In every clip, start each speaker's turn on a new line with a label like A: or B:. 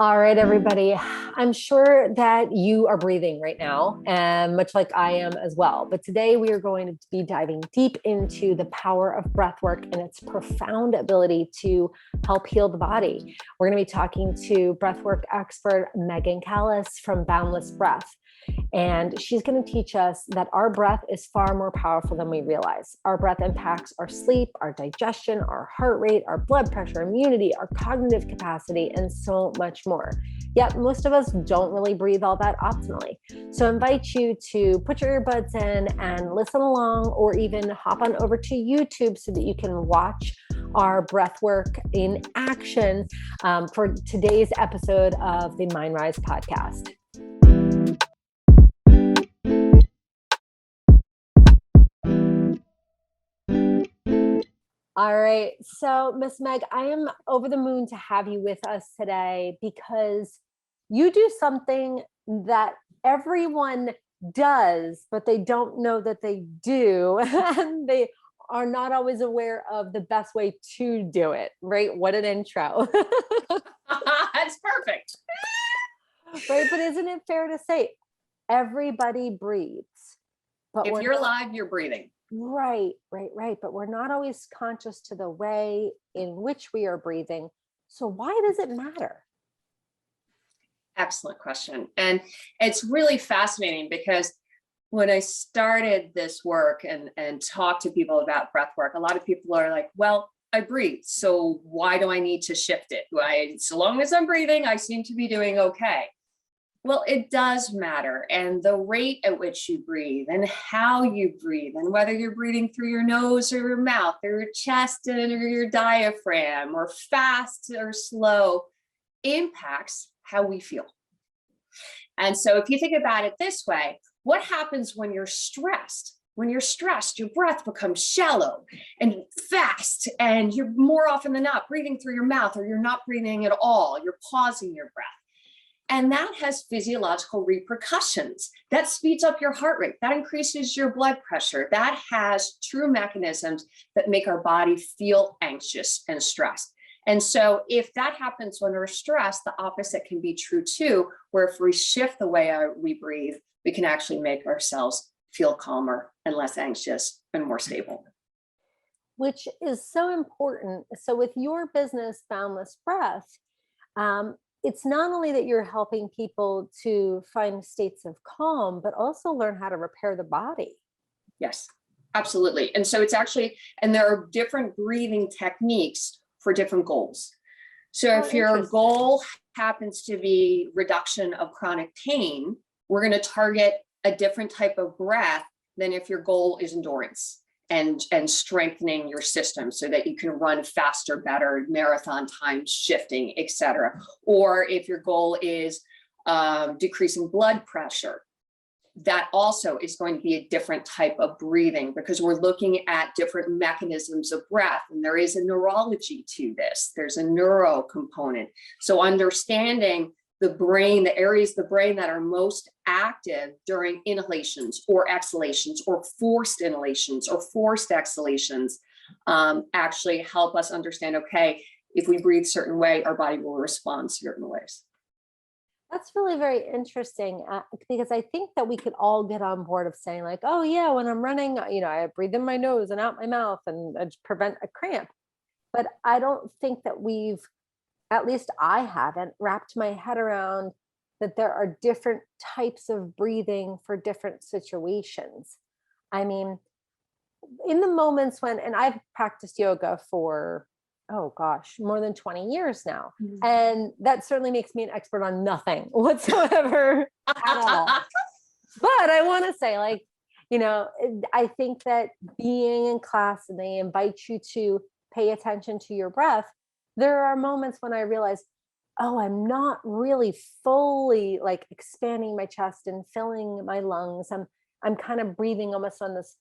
A: All right, everybody. I'm sure that you are breathing right now, and much like I am as well. But today we are going to be diving deep into the power of breath work and its profound ability to help heal the body. We're going to be talking to breathwork expert Megan Callus from Boundless Breath. And she's going to teach us that our breath is far more powerful than we realize. Our breath impacts our sleep, our digestion, our heart rate, our blood pressure, immunity, our cognitive capacity, and so much more. Yet most of us don't really breathe all that optimally. So I invite you to put your earbuds in and listen along, or even hop on over to YouTube so that you can watch our breath work in action for today's episode of the Mindrise podcast. All right. So, Miss Meg, I am over the moon to have you with us today because you do something that everyone does, but they don't know that they do. And they are not always aware of the best way to do it, right? What an intro.
B: That's perfect.
A: Right. But isn't it fair to say everybody breathes?
B: But if you're alive, you're breathing.
A: Right. But we're not always conscious to the way in which we are breathing. So why does it matter?
B: Excellent question. And it's really fascinating because when I started this work and talked to people about breath work, a lot of people are like, well, I breathe. So why do I need to shift it? So long as I'm breathing, I seem to be doing okay. Well, it does matter. And the rate at which you breathe and how you breathe, and whether you're breathing through your nose or your mouth or your chest and or your diaphragm, or fast or slow, impacts how we feel. And so if you think about it this way, what happens when you're stressed? When you're stressed, your breath becomes shallow and fast, and you're more often than not breathing through your mouth, or you're not breathing at all. You're pausing your breath. And that has physiological repercussions. That speeds up your heart rate. That increases your blood pressure. That has true mechanisms that make our body feel anxious and stressed. And so if that happens when we're stressed, the opposite can be true too, where if we shift the way we breathe, we can actually make ourselves feel calmer and less anxious and more stable.
A: Which is so important. So with your business, Boundless Breath, it's not only that you're helping people to find states of calm, but also learn how to repair the body.
B: Yes, absolutely. And so it's actually, and there are different breathing techniques for different goals. So if your goal happens to be reduction of chronic pain, we're going to target a different type of breath than if your goal is endurance and strengthening your system so that you can run faster, better, marathon time shifting, et cetera. Or if your goal is decreasing blood pressure, that also is going to be a different type of breathing, because we're looking at different mechanisms of breath. And there is a neurology to this. There's a neuro component. So understanding the brain, the areas of the brain that are most active during inhalations or exhalations or forced inhalations or forced exhalations actually help us understand, okay, if we breathe a certain way, our body will respond certain ways.
A: That's really very interesting because I think that we could all get on board of saying like, oh yeah, when I'm running, I breathe in my nose and out my mouth and prevent a cramp. But I don't think that at least I haven't wrapped my head around that there are different types of breathing for different situations. I mean, in the moments and I've practiced yoga for, oh gosh, more than 20 years now. Mm-hmm. And that certainly makes me an expert on nothing whatsoever at all. But I want to say, I think that being in class and they invite you to pay attention to your breath, there are moments when I realize, oh, I'm not really fully expanding my chest and filling my lungs. I'm kind of breathing almost on this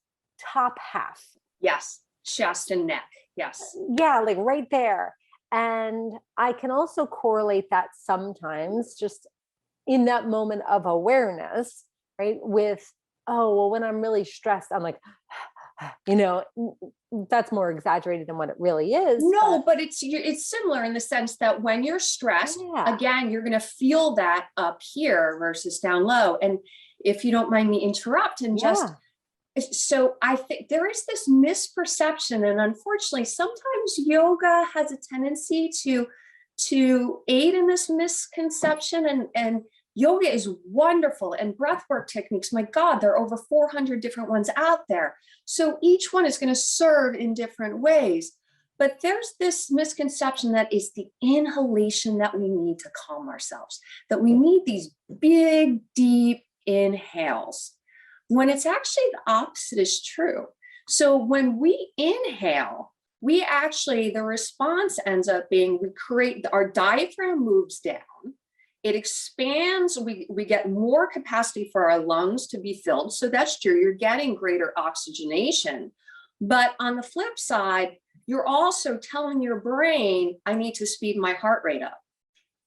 A: top half.
B: Yes. Chest and neck. Yes.
A: Yeah. Right there. And I can also correlate that sometimes just in that moment of awareness, right? With, oh, well, when I'm really stressed, I'm like, you know, that's more exaggerated than what it really is.
B: No, but it's similar in the sense that when you're stressed,
A: Yeah.
B: again, you're going to feel that up here versus down low. And if you don't mind me interrupt and just, so I think there is this misperception, and unfortunately, sometimes yoga has a tendency to aid in this misconception, and yoga is wonderful, and breathwork techniques, my God, there are over 400 different ones out there. So each one is going to serve in different ways. But there's this misconception that is the inhalation that we need to calm ourselves, that we need these big, deep inhales, when it's actually the opposite is true. So when we inhale, we actually, the response ends up being, we create, our diaphragm moves down, it expands, we get more capacity for our lungs to be filled. So that's true, you're getting greater oxygenation. But on the flip side, you're also telling your brain, I need to speed my heart rate up.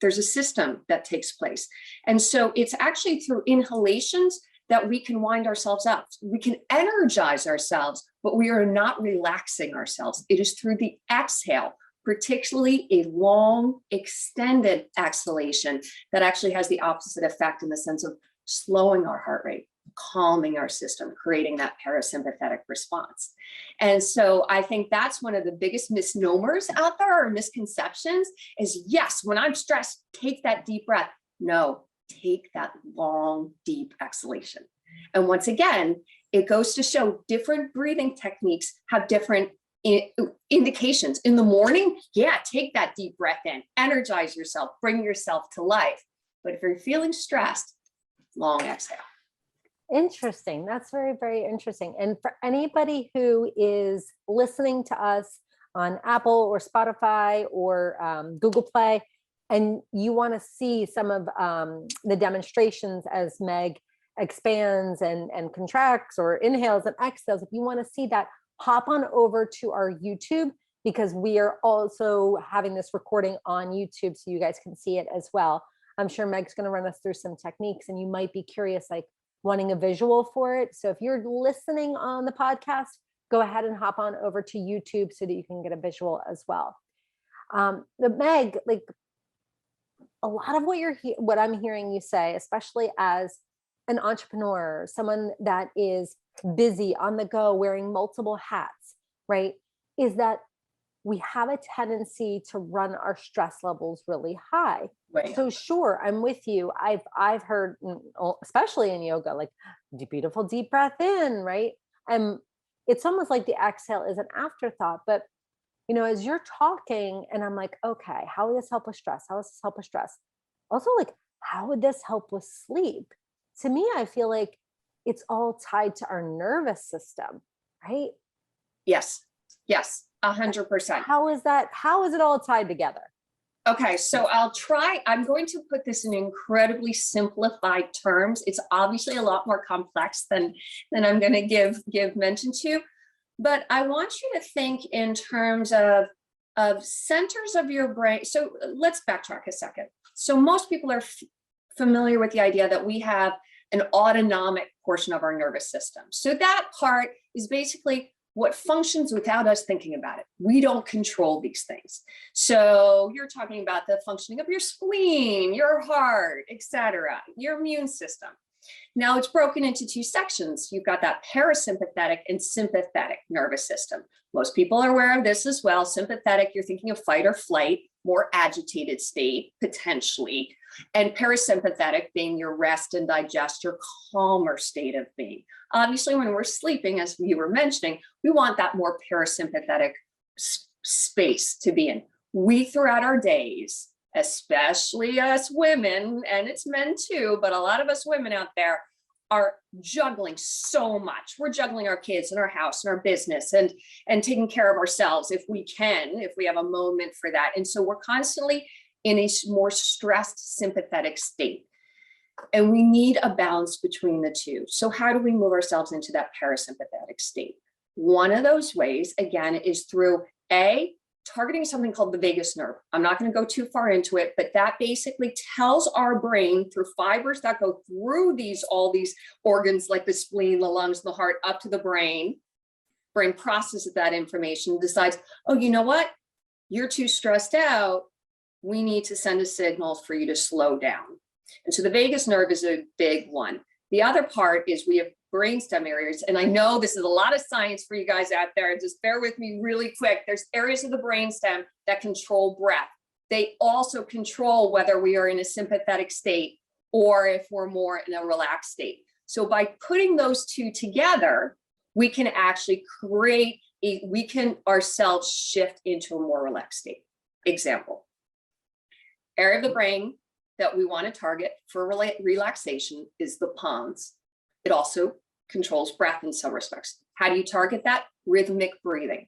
B: There's a system that takes place. And so it's actually through inhalations that we can wind ourselves up. We can energize ourselves, but we are not relaxing ourselves. It is through the exhale, particularly a long, extended exhalation, that actually has the opposite effect in the sense of slowing our heart rate, calming our system, creating that parasympathetic response. And so I think that's one of the biggest misnomers out there, or misconceptions, is yes, when I'm stressed, take that deep breath. No, take that long, deep exhalation. And once again, it goes to show different breathing techniques have different indications. In the morning, yeah, take that deep breath in, energize yourself, bring yourself to life. But if you're feeling stressed, long exhale.
A: Interesting. That's very, very interesting. And for anybody who is listening to us on Apple or Spotify or Google Play, and you want to see some of the demonstrations as Meg expands and contracts or inhales and exhales, if you want to see that, hop on over to our YouTube, because we are also having this recording on YouTube so you guys can see it as well. I'm sure Meg's going to run us through some techniques, and you might be curious, like wanting a visual for it. So if you're listening on the podcast, go ahead and hop on over to YouTube so that you can get a visual as well. But Meg, like a lot of what I'm hearing you say, especially as an entrepreneur, someone that is busy, on the go, wearing multiple hats, right, is that we have a tendency to run our stress levels really high.
B: Right.
A: So sure, I'm with you. I've heard, especially in yoga, like beautiful deep breath in, right? And it's almost like the exhale is an afterthought. But you know, as you're talking, and I'm like, okay, how would this help with stress? How does this help with stress? Also, like, how would this help with sleep? To me, I feel like it's all tied to our nervous system, right?
B: Yes. Yes. 100%.
A: How is that? How is it all tied together?
B: Okay, so I'm going to put this in incredibly simplified terms. It's obviously a lot more complex than I'm going to give mention to, but I want you to think in terms of centers of your brain. So let's backtrack a second. So most people are familiar with the idea that we have an autonomic portion of our nervous system. So that part is basically what functions without us thinking about it. We don't control these things. So you're talking about the functioning of your spleen, your heart, etc., your immune system. Now it's broken into two sections. You've got that parasympathetic and sympathetic nervous system. Most people are aware of this as well. Sympathetic, you're thinking of fight or flight, more agitated state, potentially. And parasympathetic being your rest and digest, your calmer state of being. Obviously, when we're sleeping, as you were mentioning, we want that more parasympathetic space to be in. We, throughout our days, especially us women, and it's men too, but a lot of us women out there are juggling so much. We're juggling our kids and our house and our business and taking care of ourselves if we can, if we have a moment for that. And so we're constantly in a more stressed sympathetic state. And we need a balance between the two. So how do we move ourselves into that parasympathetic state? One of those ways, again, is through targeting something called the vagus nerve. I'm not going to go too far into it, but that basically tells our brain through fibers that go through all these organs like the spleen, the lungs, the heart, up to the brain, brain processes that information, decides, oh, you know what? You're too stressed out. We need to send a signal for you to slow down. And so the vagus nerve is a big one. The other part is we have brainstem areas. And I know this is a lot of science for you guys out there. Just bear with me really quick. There's areas of the brainstem that control breath. They also control whether we are in a sympathetic state or if we're more in a relaxed state. So by putting those two together, we can actually we can ourselves shift into a more relaxed state. Example, area of the brain that we want to target for relaxation is the pons. It also controls breath in some respects. How do you target that? Rhythmic breathing.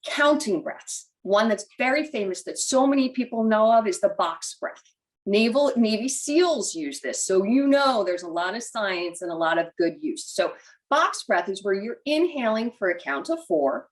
B: Counting breaths. One that's very famous that so many people know of is the box breath. Navy SEALs use this. So you know there's a lot of science and a lot of good use. So box breath is where you're inhaling for a count of 4,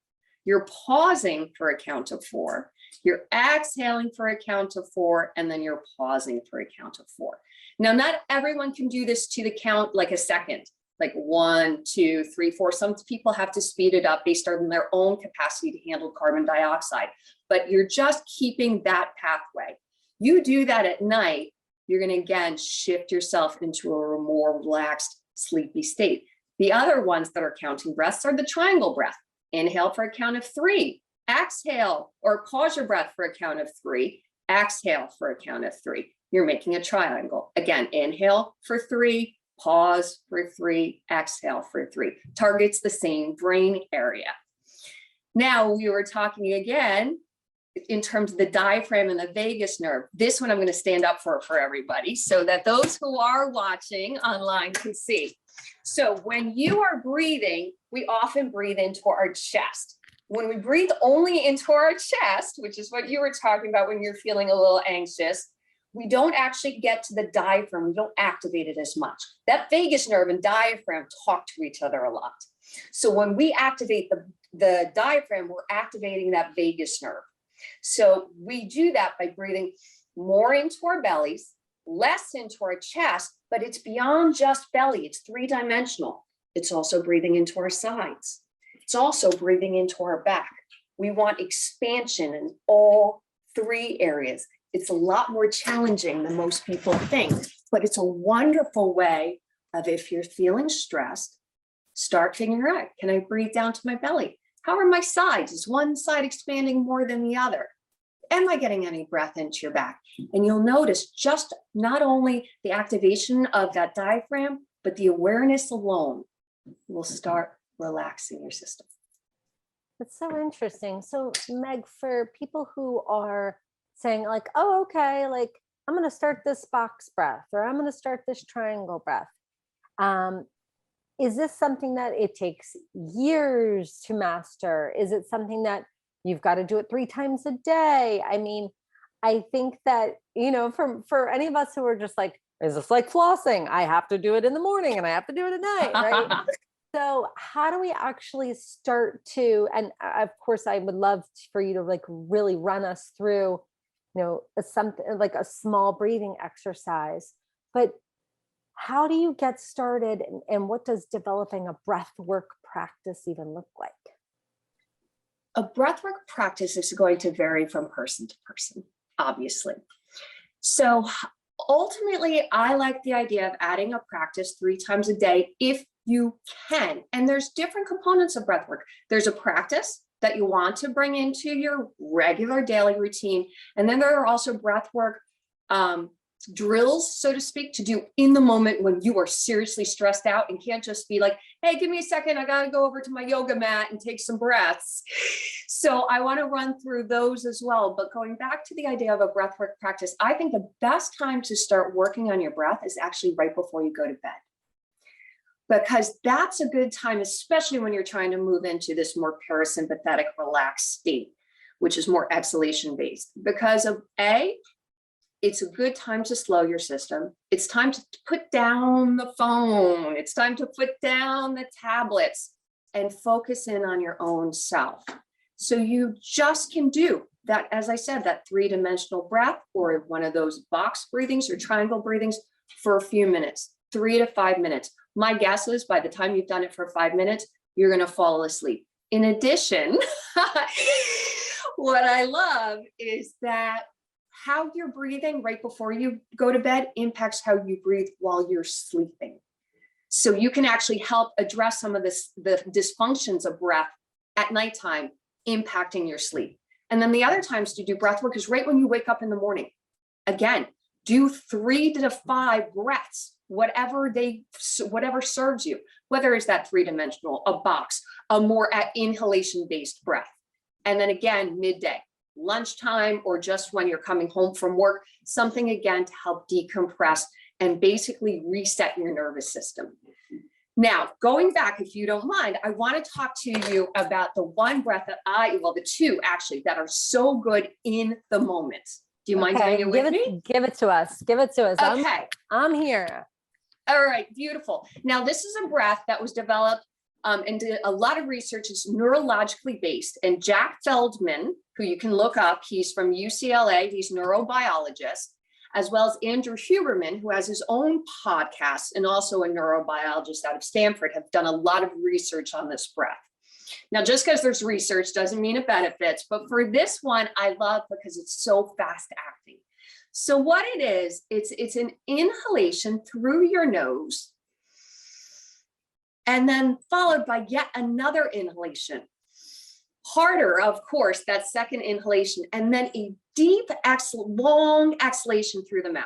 B: you're pausing for a count of 4, you're exhaling for a count of 4, and then you're pausing for a count of 4. Now, not everyone can do this to the count like a second, like 1, 2, 3, 4. Some people have to speed it up based on their own capacity to handle carbon dioxide, but you're just keeping that pathway. You do that at night, you're going to again shift yourself into a more relaxed, sleepy state. The other ones that are counting breaths are the triangle breath. Inhale for a count of 3, exhale or pause your breath for a count of 3, exhale for a count of 3. You're making a triangle. Again, inhale for 3, pause for 3, exhale for 3. Targets the same brain area. Now we were talking again in terms of the diaphragm and the vagus nerve. This one I'm going to stand up for everybody so that those who are watching online can see. So when you are breathing, we often breathe into our chest. When we breathe only into our chest, which is what you were talking about when you're feeling a little anxious, we don't actually get to the diaphragm. We don't activate it as much. That vagus nerve and diaphragm talk to each other a lot. So when we activate the diaphragm, we're activating that vagus nerve. So we do that by breathing more into our bellies, less into our chest, but it's beyond just belly. It's 3-dimensional. It's also breathing into our sides. It's also breathing into our back. We want expansion in all 3 areas. It's a lot more challenging than most people think, but it's a wonderful way of, if you're feeling stressed, start figuring out, can I breathe down to my belly? How are my sides? Is one side expanding more than the other? Am I getting any breath into your back? And you'll notice just not only the activation of that diaphragm, but the awareness alone will start relaxing your system.
A: That's so interesting. So Meg, for people who are saying like, oh, okay, like I'm going to start this box breath, or I'm going to start this triangle breath. Is this something that it takes years to master? Is it something that you've got to do it 3 times a day? I mean, I think that, you know, for any of us who are just like, is this like flossing? I have to do it in the morning and I have to do it at night, right? So how do we actually start to, and of course, I would love for you to like really run us through, you know, something like a small breathing exercise, but how do you get started, and what does developing a breathwork practice even look like?
B: A breathwork practice is going to vary from person to person, obviously. So ultimately, I like the idea of adding a practice 3 times a day if you can. And there's different components of breathwork. There's a practice that you want to bring into your regular daily routine. And then there are also breathwork drills, so to speak, to do in the moment when you are seriously stressed out and can't just be like, hey, give me a second, I gotta go over to my yoga mat and take some breaths. So I want to run through those as well. But going back to the idea of a breathwork practice, I think the best time to start working on your breath is actually right before you go to bed. Because that's a good time, especially when you're trying to move into this more parasympathetic, relaxed state, which is more exhalation based. Because of it's a good time to slow your system. It's time to put down the phone. It's time to put down the tablets and focus in on your own self. So you just can do that, as I said, that 3-dimensional breath, or one of those box breathings or triangle breathings for a few minutes, 3 to 5 minutes. My guess is by the time you've done it for 5 minutes, you're going to fall asleep. In addition, what I love is that how you're breathing right before you go to bed impacts how you breathe while you're sleeping. So you can actually help address some of the dysfunctions of breath at nighttime impacting your sleep. And then the other times to do breath work is right when you wake up in the morning. Again, do 3 to 5 breaths, whatever serves you, whether it's that 3-dimensional, a box, a more inhalation-based breath. And then again, midday, lunchtime, or just when you're coming home from work, something again to help decompress and basically reset your nervous system. Now, going back, if you don't mind, I want to talk to you about the one breath that the two actually, that are so good in the moment. Do you mind doing it with me?
A: Give it to us. Give it to us.
B: Okay.
A: I'm here.
B: All right, beautiful. Now, this is a breath that was developed and did a lot of research. Is neurologically based. And Jack Feldman, who you can look up, he's from UCLA, he's a neurobiologist, as well as Andrew Huberman, who has his own podcast and also a neurobiologist out of Stanford, have done a lot of research on this breath. Now, just because there's research doesn't mean it benefits, but for this one, I love because it's so fast acting. So what it is, it's an inhalation through your nose, and then followed by yet another inhalation. Harder, of course, that second inhalation, and then a deep, long exhalation through the mouth.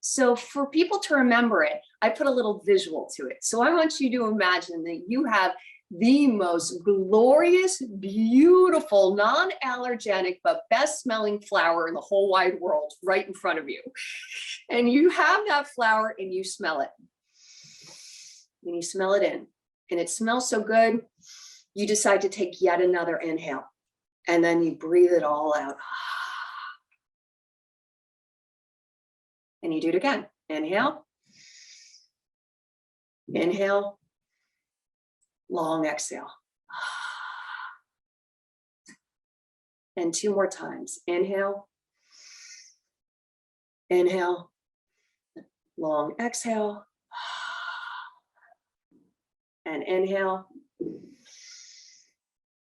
B: So for people to remember it, I put a little visual to it. So I want you to imagine that you have the most glorious, beautiful, non-allergenic, but best smelling flower in the whole wide world right in front of you. And you have that flower and you smell it. And you smell it in. And it smells so good, you decide to take yet another inhale. And then you breathe it all out. And you do it again. Inhale. Inhale. Long exhale. And 2 more times. Inhale. Inhale. Long exhale. And inhale.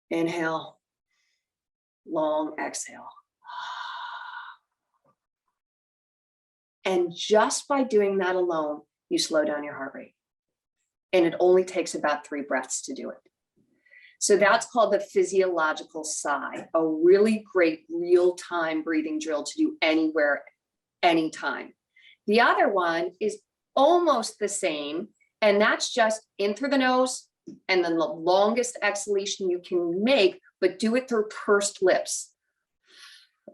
B: Inhale. Long exhale. And just by doing that alone, you slow down your heart rate. And it only takes about 3 breaths to do it. So that's called the physiological sigh, a really great real-time breathing drill to do anywhere, anytime. The other one is almost the same, and that's just in through the nose, and then the longest exhalation you can make, but do it through pursed lips,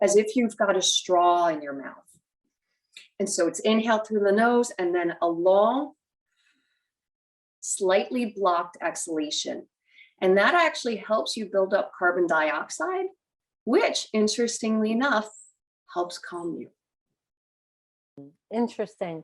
B: as if you've got a straw in your mouth. And so it's inhale through the nose, and then a long, slightly blocked exhalation. And that actually helps you build up carbon dioxide, which, interestingly enough, helps calm you.
A: Interesting.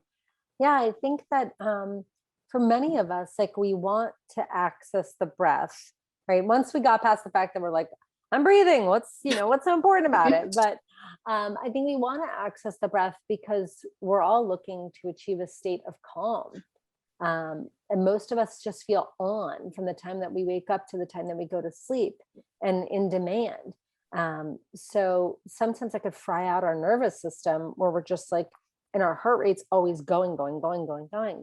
A: Yeah, I think that for many of us, like, we want to access the breath, right? Once we got past the fact that we're like, I'm breathing, what's so important about it? But I think we want to access the breath because we're all looking to achieve a state of calm. And most of us just feel on from the time that we wake up to the time that we go to sleep, and in demand. So sometimes that could fry out our nervous system, where we're just like, and our heart rate's always going.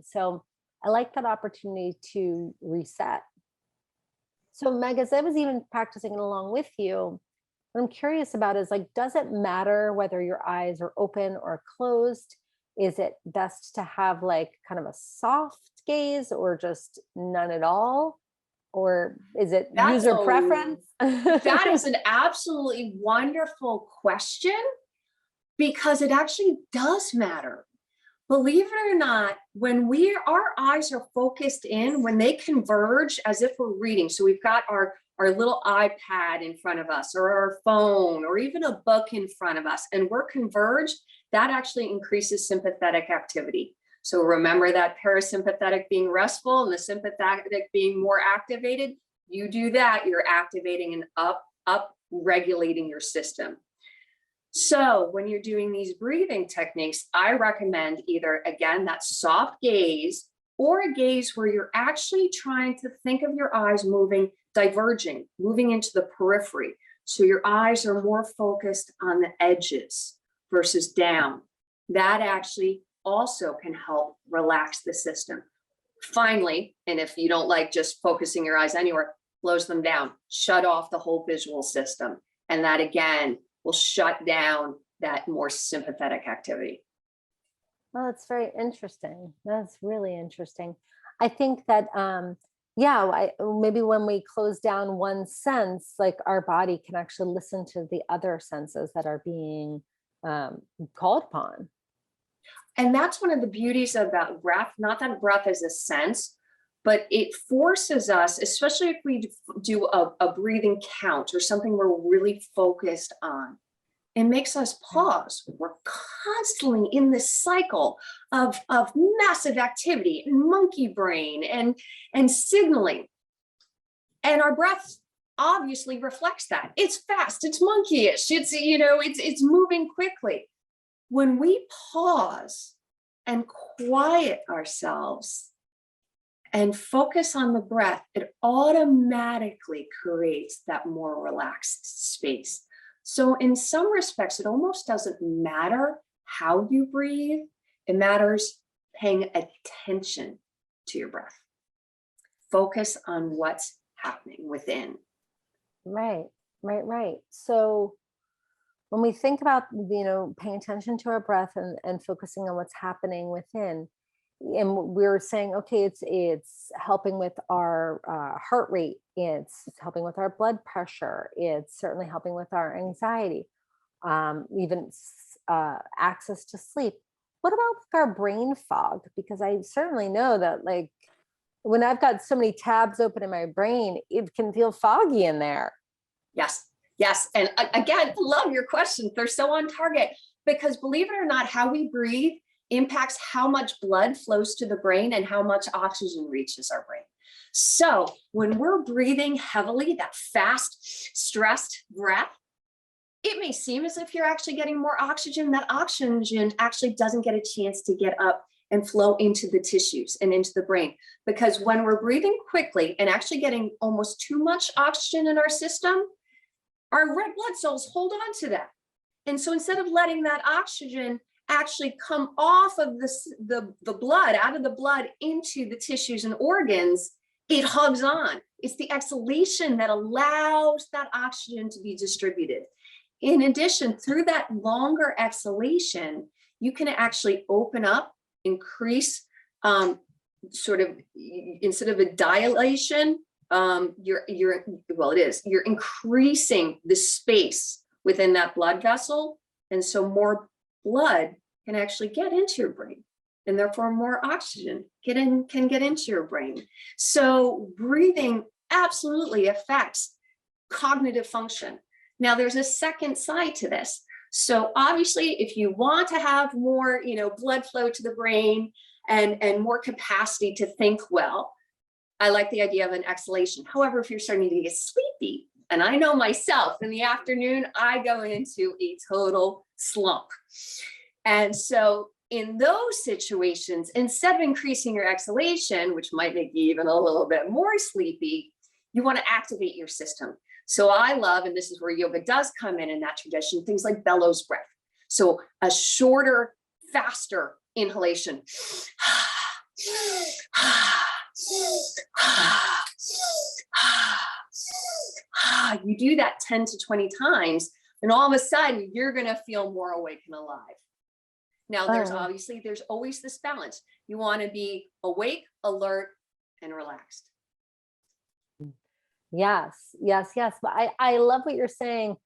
A: So I like that opportunity to reset. So Meg, as I was even practicing it along with you, what I'm curious about is, like, does it matter whether your eyes are open or closed? Is it best to have like kind of a soft gaze, or just none at all? Or is it user preference?
B: That is an absolutely wonderful question, because it actually does matter. Believe it or not, when our eyes are focused in, when they converge as if we're reading, so we've got our little iPad in front of us, or our phone, or even a book in front of us, and we're converged, that actually increases sympathetic activity. So remember that parasympathetic being restful and the sympathetic being more activated. You do that, you're activating and up regulating your system. So when you're doing these breathing techniques, I recommend either, again, that soft gaze, or a gaze where you're actually trying to think of your eyes moving, diverging, moving into the periphery. So your eyes are more focused on the edges versus down. That actually also can help relax the system. Finally, and if you don't like just focusing your eyes anywhere, close them down, shut off the whole visual system. And that again will shut down that more sympathetic activity.
A: Well, that's very interesting. That's really interesting. I think that, maybe when we close down one sense, like our body can actually listen to the other senses that are being called upon.
B: And that's one of the beauties about breath, not that breath is a sense, but it forces us, especially if we do a breathing count or something we're really focused on, it makes us pause. We're constantly in this cycle of massive activity and monkey brain and signaling. And our breath obviously reflects that. It's fast, it's monkeyish, it's moving quickly. When we pause and quiet ourselves and focus on the breath, it automatically creates that more relaxed space. So in some respects, it almost doesn't matter how you breathe. It matters paying attention to your breath. Focus on what's happening within.
A: Right. So when we think about, paying attention to our breath and focusing on what's happening within, and we're saying, okay, it's helping with our heart rate, it's helping with our blood pressure, it's certainly helping with our anxiety, even access to sleep. What about with our brain fog? Because I certainly know that, like, when I've got so many tabs open in my brain, it can feel foggy in there.
B: Yes. And again, love your questions. They're so on target, because believe it or not, how we breathe impacts how much blood flows to the brain and how much oxygen reaches our brain. So when we're breathing heavily, that fast, stressed breath, it may seem as if you're actually getting more oxygen. That oxygen actually doesn't get a chance to get up and flow into the tissues and into the brain. Because when we're breathing quickly and actually getting almost too much oxygen in our system, our red blood cells hold on to that. And so instead of letting that oxygen actually come off of the blood, out of the blood into the tissues and organs, it hugs on. It's the exhalation that allows that oxygen to be distributed. In addition, through that longer exhalation, you can actually open up, increase, sort of, instead of a dilation, you're increasing the space within that blood vessel. And so more blood can actually get into your brain, and therefore more oxygen can get into your brain. So breathing absolutely affects cognitive function. Now there's a second side to this. So obviously, if you want to have more, blood flow to the brain and more capacity to think well, I like the idea of an exhalation. However, if you're starting to get sleepy, and I know myself, in the afternoon, I go into a total slump. And so in those situations, instead of increasing your exhalation, which might make you even a little bit more sleepy, you want to activate your system. So I love, and this is where yoga does come in that tradition, things like bellows breath. So a shorter, faster inhalation. You do that 10 to 20 times, and all of a sudden you're going to feel more awake and alive. Now there's always this balance. You want to be awake, alert, and relaxed.
A: Yes. But I love what you're saying,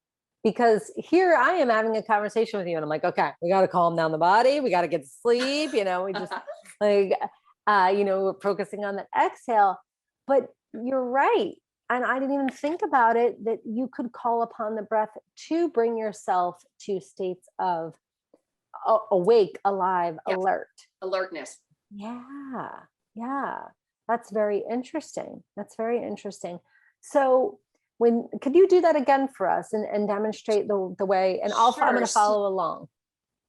A: because here I am having a conversation with you and I'm like, okay, we got to calm down the body. We got to get to sleep. We just we're focusing on that exhale, but you're right. And I didn't even think about it, that you could call upon the breath to bring yourself to states of awake, alive, alert.
B: Alertness.
A: Yeah. That's very interesting. So could you do that again for us and demonstrate the way, and I'm going to follow along.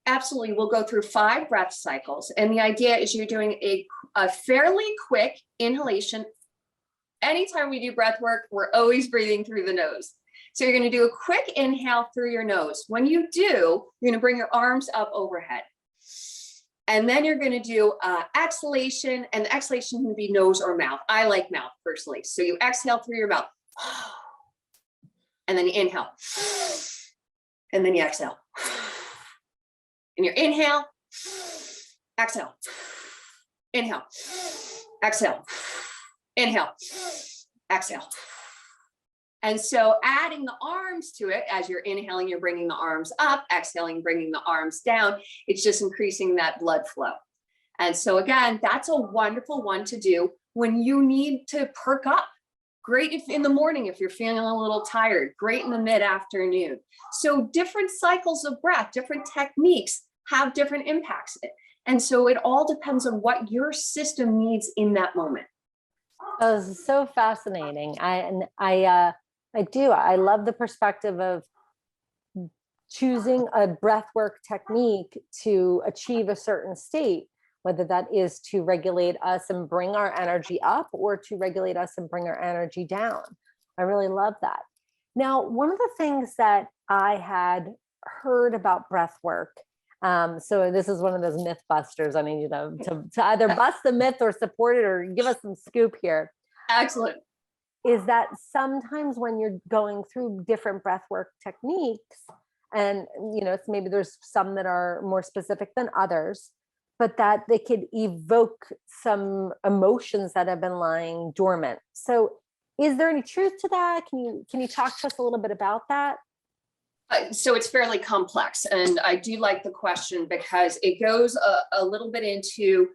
B: Absolutely. We'll go through 5 breath cycles. And the idea is you're doing a fairly quick inhalation. Anytime we do breath work, we're always breathing through the nose. So you're going to do a quick inhale through your nose. When you do, you're going to bring your arms up overhead. And then you're going to do exhalation, and the exhalation can be nose or mouth. I like mouth personally. So you exhale through your mouth, and then you inhale, and then you exhale. And your inhale, exhale, inhale, exhale, inhale, exhale. And so adding the arms to it, as you're inhaling, you're bringing the arms up, exhaling, bringing the arms down. It's just increasing that blood flow. And so again, that's a wonderful one to do when you need to perk up. Great if in the morning, if you're feeling a little tired, great in the mid-afternoon. So different cycles of breath, different techniques have different impacts. And so it all depends on what your system needs in that moment.
A: Oh, this is so fascinating. I love the perspective of choosing a breathwork technique to achieve a certain state, whether that is to regulate us and bring our energy up or to regulate us and bring our energy down. I really love that. Now, one of the things that I had heard about breathwork, so this is one of those myth busters. I need you to either bust the myth or support it or give us some scoop here.
B: Excellent.
A: Is that sometimes when you're going through different breathwork techniques, and it's maybe there's some that are more specific than others, but that they could evoke some emotions that have been lying dormant. So is there any truth to that? Can you talk to us a little bit about that?
B: So it's fairly complex, and I do like the question because it goes a little bit into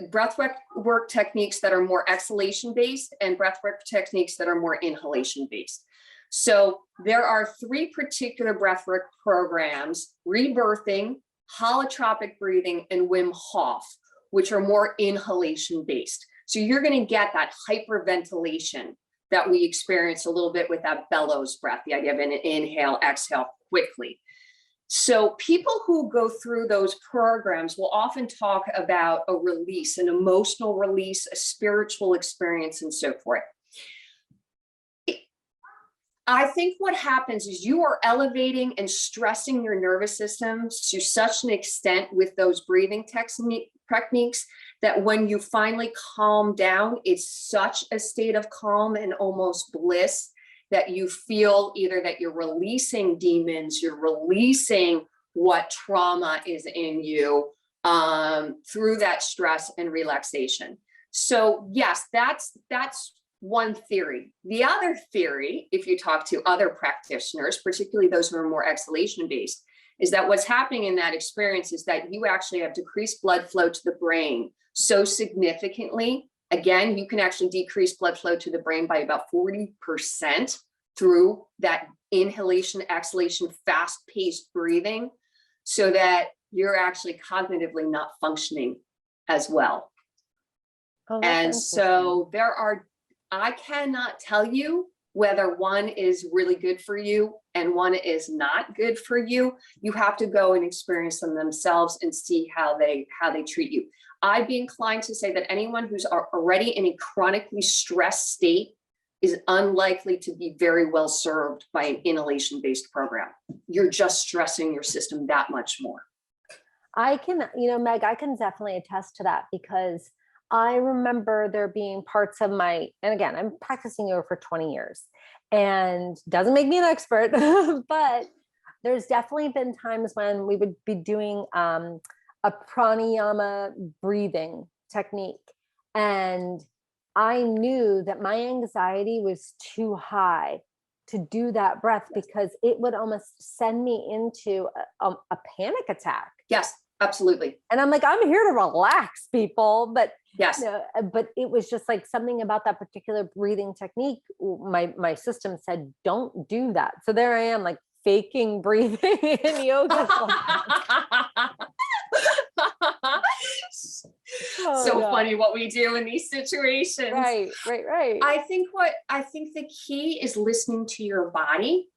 B: breathwork techniques that are more exhalation based and breathwork techniques that are more inhalation based. So there are 3 particular breathwork programs: rebirthing, holotropic breathing, and Wim Hof, which are more inhalation based. So you're going to get that hyperventilation that we experience a little bit with that bellows breath, the idea of an inhale, exhale quickly. So people who go through those programs will often talk about a release, an emotional release, a spiritual experience, and so forth. I think what happens is you are elevating and stressing your nervous system to such an extent with those breathing techniques that when you finally calm down, it's such a state of calm and almost bliss that you feel either that you're releasing demons, you're releasing what trauma is in you through that stress and relaxation. So yes, that's one theory. The other theory, if you talk to other practitioners, particularly those who are more exhalation based, is that what's happening in that experience is that you actually have decreased blood flow to the brain so significantly. Again, you can actually decrease blood flow to the brain by about 40% through that inhalation, exhalation, fast-paced breathing, so that you're actually cognitively not functioning as well.
A: Oh,
B: and so I cannot tell you whether one is really good for you and one is not good for you. You have to go and experience them themselves and see how they treat you. I'd be inclined to say that anyone who's already in a chronically stressed state is unlikely to be very well served by an inhalation-based program. You're just stressing your system that much more.
A: I can, Meg, I can definitely attest to that, because I remember there being parts of and again, I'm practicing yoga for 20 years and doesn't make me an expert, but there's definitely been times when we would be doing a pranayama breathing technique. And I knew that my anxiety was too high to do that breath because it would almost send me into a panic attack.
B: Yes, absolutely.
A: And I'm like, I'm here to relax, people. But
B: yes,
A: but it was just like something about that particular breathing technique. My system said, don't do that. So there I am, like faking breathing in yoga.
B: Funny what we do in these situations.
A: Right.
B: I think the key is listening to your body.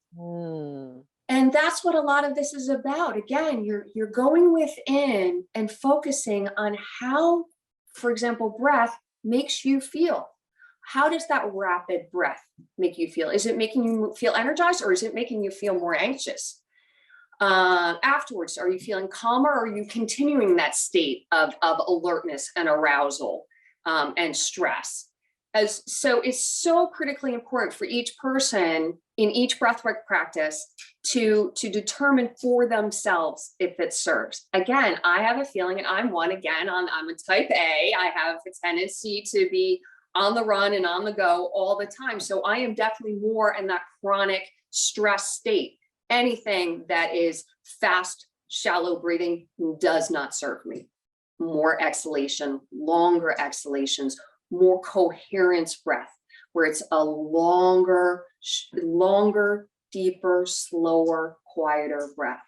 B: And that's what a lot of this is about. Again, you're going within and focusing on how, for example, breath makes you feel. How does that rapid breath make you feel? Is it making you feel energized, or is it making you feel more anxious? Afterwards, are you feeling calmer, or are you continuing that state of alertness and arousal and stress? So it's so critically important for each person in each breathwork practice to determine for themselves if it serves. Again, I have a feeling, and I'm one, again, I'm a type A. I have a tendency to be on the run and on the go all the time. So I am definitely more in that chronic stress state. Anything that is fast, shallow breathing does not serve me. More exhalation, longer exhalations, more coherence breath, where it's a longer, deeper, slower, quieter breath.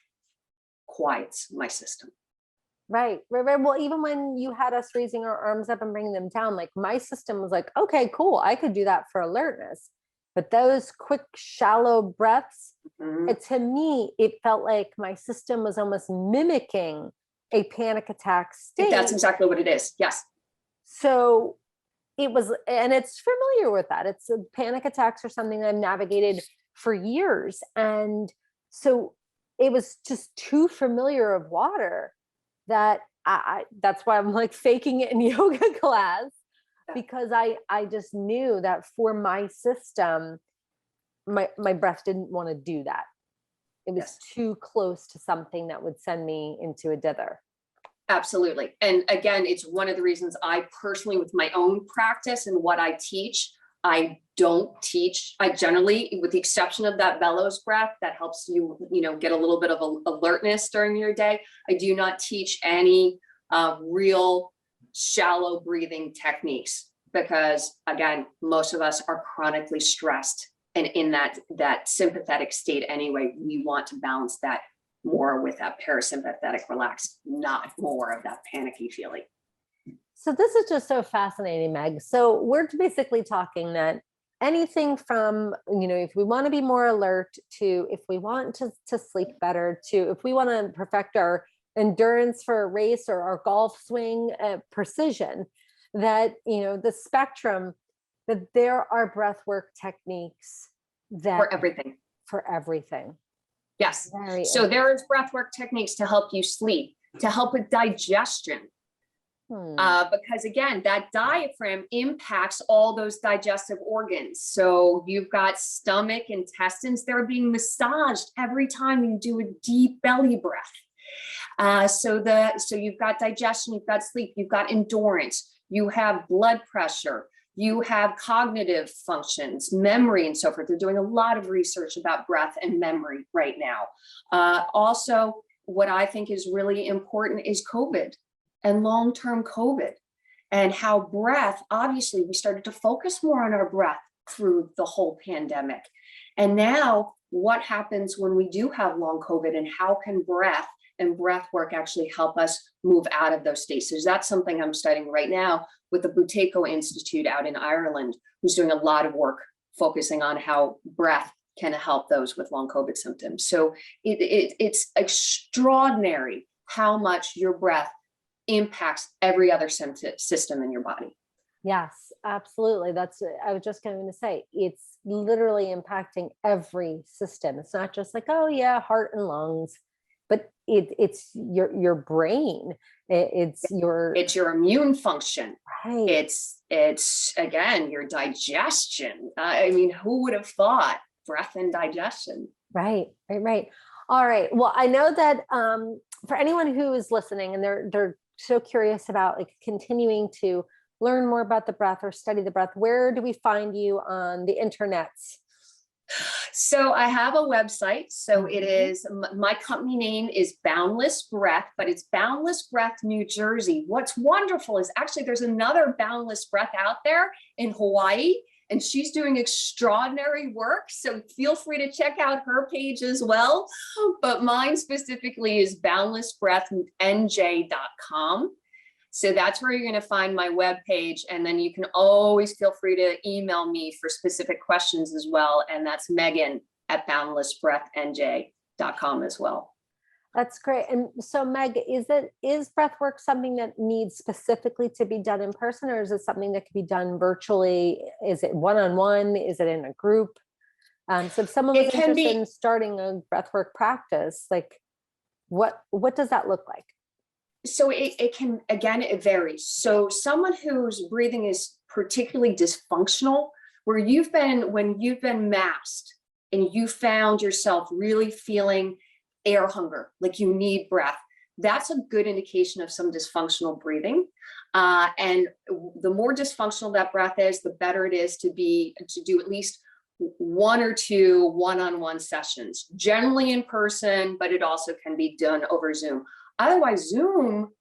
B: Quiets my system.
A: Right. Well, even when you had us raising our arms up and bringing them down, like my system was like, okay, cool, I could do that for alertness. But those quick, shallow breaths, to me, it felt like my system was almost mimicking a panic attack state.
B: That's exactly what it is. Yes.
A: So it was, and it's familiar with that. It's panic attacks are something I've navigated for years. And so it was just too familiar of water that that's why I'm like faking it in yoga class, because I just knew that for my system, my breath didn't want to do that. It was too close to something that would send me into a dither.
B: Absolutely. And again, it's one of the reasons I personally, with my own practice and what I teach, I don't teach. I generally, with the exception of that bellows breath that helps you, get a little bit of alertness during your day, I do not teach any real shallow breathing techniques, because again, most of us are chronically stressed and in that sympathetic state anyway. We want to balance that more with that parasympathetic relaxed, not more of that panicky feeling.
A: So this is just so fascinating, Meg. So we're basically talking that anything from, if we want to be more alert, to if we want to sleep better, to if we want to perfect our endurance for a race or our golf swing precision, that, the spectrum, that there are breathwork techniques that
B: for everything. Yes.
A: So
B: there is breathwork techniques to help you sleep, to help with digestion. Because again, that diaphragm impacts all those digestive organs. So you've got stomach, intestines, they're being massaged every time you do a deep belly breath. So you've got digestion, you've got sleep, you've got endurance, you have blood pressure, you have cognitive functions, memory, and so forth. They're doing a lot of research about breath and memory right now. Also, what I think is really important is COVID and long-term COVID, and how breath, obviously we started to focus more on our breath through the whole pandemic. And now what happens when we do have long COVID, and how can breath and breath work actually help us move out of those states? So that's something I'm studying right now with the Buteyko Institute out in Ireland, who's doing a lot of work focusing on how breath can help those with long COVID symptoms. So it's extraordinary how much your breath impacts every other system in your body.
A: Yes, absolutely. I was just going to say, it's literally impacting every system. It's not just like, oh yeah, heart and lungs, but it's your brain. It's your
B: immune function.
A: Right.
B: It's again, your digestion. I mean, who would have thought breath and digestion?
A: Right. All right. Well, I know that for anyone who is listening and they're so curious about like continuing to learn more about the breath or study the breath, where do we find you on the internets?
B: So I have a website. So it is, my company name is Boundless Breath, but it's Boundless Breath, New Jersey. What's wonderful is actually there's another Boundless Breath out there in Hawaii, and she's doing extraordinary work. So feel free to check out her page as well. But mine specifically is boundlessbreathnj.com. So that's where you're going to find my webpage. And then you can always feel free to email me for specific questions as well. And that's Megan at boundlessbreathnj.com. as well.
A: That's great. And so Meg, is breath work something that needs specifically to be done in person, or is it something that can be done virtually? Is it one-on-one? Is it in a group? So if someone was
B: It can
A: interested
B: be,
A: in starting a breathwork practice, like what does that look like?
B: so it can, again, it varies. So someone whose breathing is particularly dysfunctional, where when you've been masked and you found yourself really feeling air hunger, like you need breath, that's a good indication of some dysfunctional breathing. And the more dysfunctional that breath is, the better it is to do at least one or two one-on-one sessions, generally in person, but it also can be done over Zoom. Otherwise, Zoom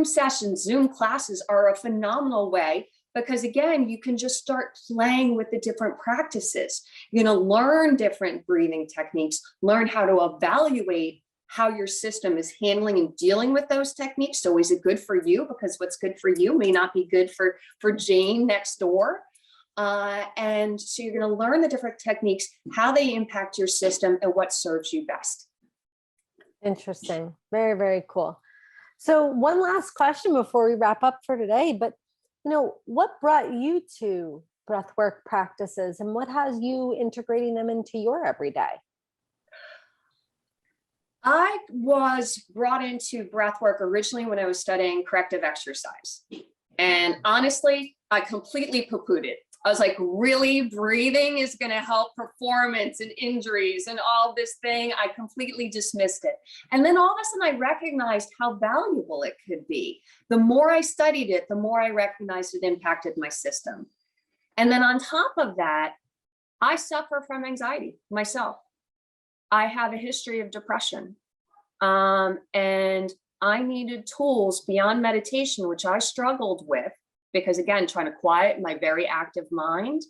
B: sessions, Zoom classes are a phenomenal way, because again, you can just start playing with the different practices. You're going to learn different breathing techniques, learn how to evaluate how your system is handling and dealing with those techniques. So is it good for you? Because what's good for you may not be good for Jane next door. And so you're going to learn the different techniques, how they impact your system, and what serves you best.
A: Interesting. Very, very cool. So one last question before we wrap up for today, but what brought you to breathwork practices, and what has you integrating them into your everyday?
B: I was brought into breathwork originally when I was studying corrective exercise. And honestly, I completely poo-pooed it. I was like, really? Breathing is going to help performance and injuries and all this thing? I completely dismissed it. And then all of a sudden I recognized how valuable it could be. The more I studied it, the more I recognized it impacted my system. And then on top of that, I suffer from anxiety myself. I have a history of depression. And I needed tools beyond meditation, which I struggled with, because again, trying to quiet my very active mind,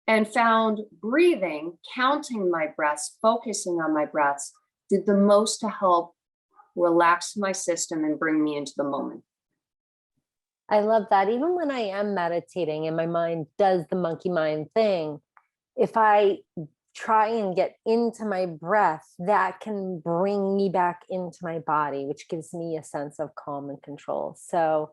B: and found breathing, counting my breaths, focusing on my breaths, did the most to help relax my system and bring me into the moment.
A: I love that. Even when I am meditating and my mind does the monkey mind thing, if I try and get into my breath, that can bring me back into my body, which gives me a sense of calm and control. So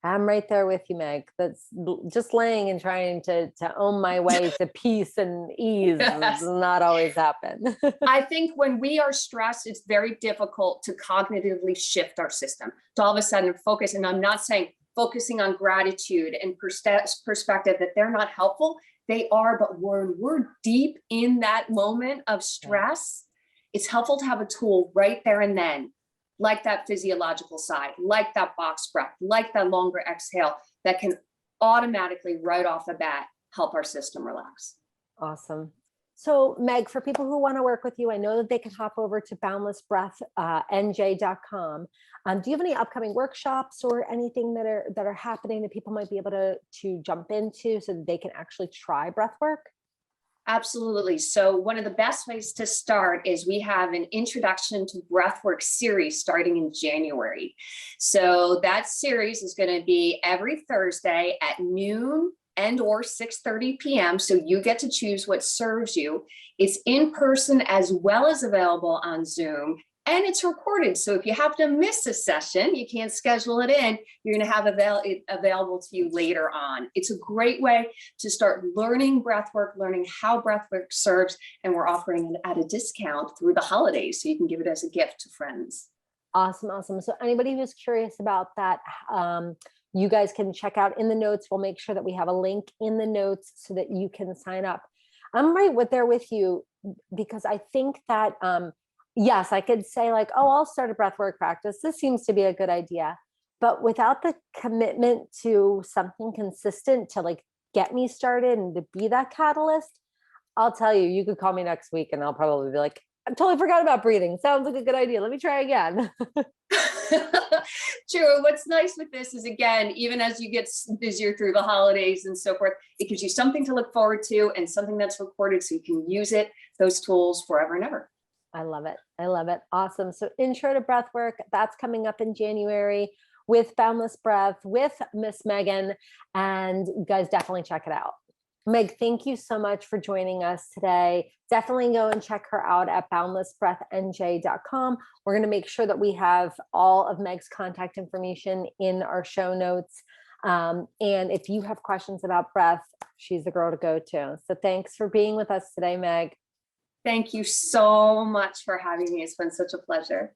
A: I'm right there with you, Meg. That's just laying and trying to own my way to peace and ease
B: Yes.
A: does not always happen.
B: I think when we are stressed, it's very difficult to cognitively shift our system, to all of a sudden focus. And I'm not saying focusing on gratitude and perspective, that they're not helpful. They are, but when we're deep in that moment of stress, it's helpful to have a tool right there and then, like that physiological side, like that box breath, like that longer exhale, that can automatically right off the bat help our system relax.
A: Awesome. So Meg, for people who want to work with you, I know that they can hop over to boundlessbreathnj.com. Do you have any upcoming workshops or anything that are happening that people might be able to jump into so that they can actually try breath work?
B: Absolutely. So one of the best ways to start is we have an introduction to breathwork series starting in January. So that series is going to be every Thursday at noon and or 6:30 p.m. So you get to choose what serves you. It's in person as well as available on Zoom, and it's recorded. So if you happen to miss a session, you can't schedule it in, you're going to have it available to you later on. It's a great way to start learning breathwork, learning how breathwork serves, and we're offering it at a discount through the holidays, so you can give it as a gift to friends.
A: Awesome. Awesome. So anybody who's curious about that, you guys can check out in the notes. We'll make sure that we have a link in the notes so that you can sign up. I'm right there with you, because I think that, yes, I could say like, oh, I'll start a breathwork practice. This seems to be a good idea. But without the commitment to something consistent to like get me started and to be that catalyst, I'll tell you, you could call me next week and I'll probably be like, I totally forgot about breathing. Sounds like a good idea. Let me try again.
B: True. What's nice with this is, again, even as you get busier through the holidays and so forth, it gives you something to look forward to and something that's recorded so you can use those tools forever and ever.
A: I love it. I love it. Awesome. So Intro to Breathwork, that's coming up in January with Boundless Breath, with Miss Megan, and you guys definitely check it out. Meg, thank you so much for joining us today. Definitely go and check her out at boundlessbreathnj.com. We're going to make sure that we have all of Meg's contact information in our show notes. And if you have questions about breath, she's the girl to go to. So thanks for being with us today, Meg.
B: Thank you so much for having me. It's been such a pleasure.